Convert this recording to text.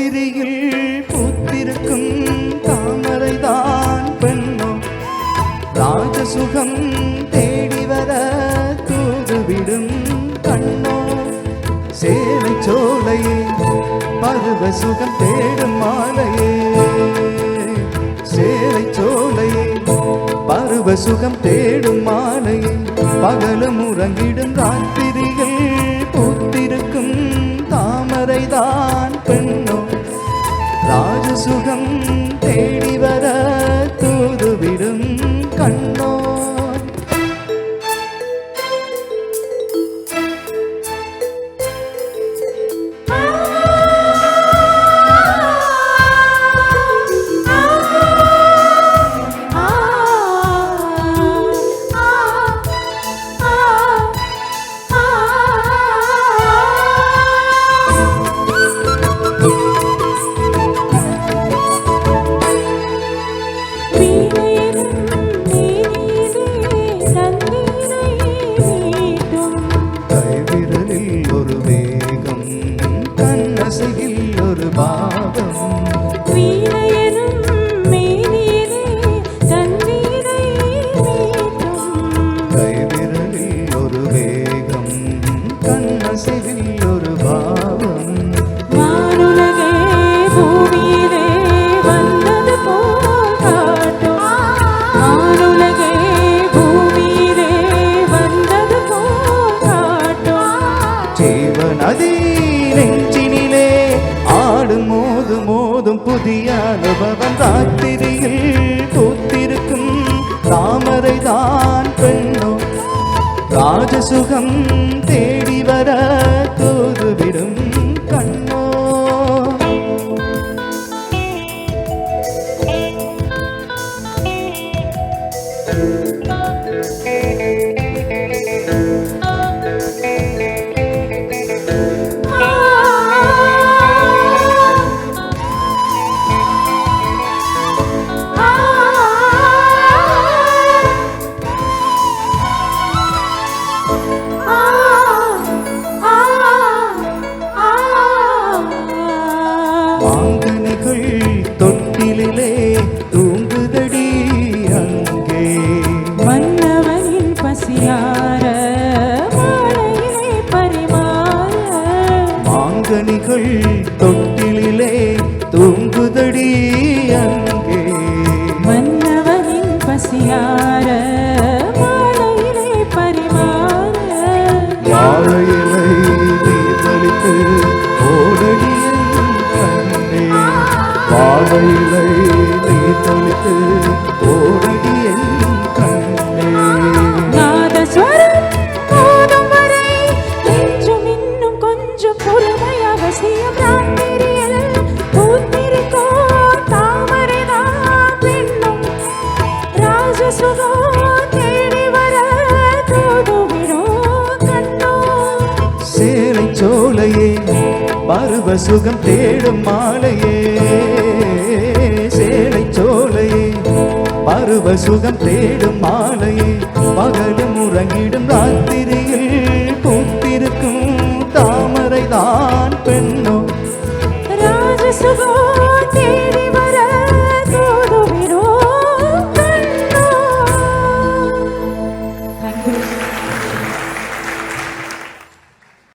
ராத்திரியில் பூத்திருக்கும் தாமரைதான் பெண்ணோ ராஜசுகம் தேடி வர தூதுவிடும் கண்ணோ சேலை சோலையே பருவ சுகம் தேடும் மாலையே சேலை சோலையே பருவ சுகம் தேடும் மாலையே பகலும் உறங்கிடும் ராத்திரியில் பூத்திருக்கும் தாமரைதான் பெண்ணோ ராஜசுகம் தேடி வர தூதுவிடும் கண்ணோ ஒரு பாவம் வீணையனும் மேனியிலே தண்ணீரை மீட்டும் கைவிரலில் ஒரு வேகம் கண்ணசையில் ஒரு பாவம் வானுலகே பூமியிலே வந்தது போல் காட்டும் வானுலகே பூமியிலே வந்தது போல் காட்டும் ஜீவநதி நெஞ்சினிலே ஆடும் மோதும் மோதும் புதிய அனுபவம் ராத்திரியில் பூத்திருக்கும் தாமரைதான் பெண்ணோ ராஜசுகம் தேடி வர தூதுவிடும் கண்ணோ மாங்கனிகள் தொட்டிலே தூங்குதடி அங்கே மன்னவனின் பசியார மாலையிலே பரிமாற மாங்கனிகள் தொட்டிலே தூங்குதடி அங்கே மன்னவனின் பசியார மாலையிலே பரிமாற வாழையிலை தீர்த்தளித்து ஓடடி வாழையிலை தீர்த்தளித்து ஓடடி என் கண்ணே நாதஸ்வரம் போதும் வரை கொஞ்சம் இன்னும் கொஞ்சம் பொறுமை அவசியம் ராத்திரியில் பூத்திருக்கோ தாமரைதான் பெண்ணும் ராஜசுகம் தேடி வர தூதுவிடோ கண்ணோ சேலை சோலையே பருவ சுகம் தேடும் மாலையே சேலை சோலையே பருவ சுகம் தேடும் மாலையே பகலும் உறங்கிடும் ராத்திரியில் பூத்திருக்கும் தாமரைதான்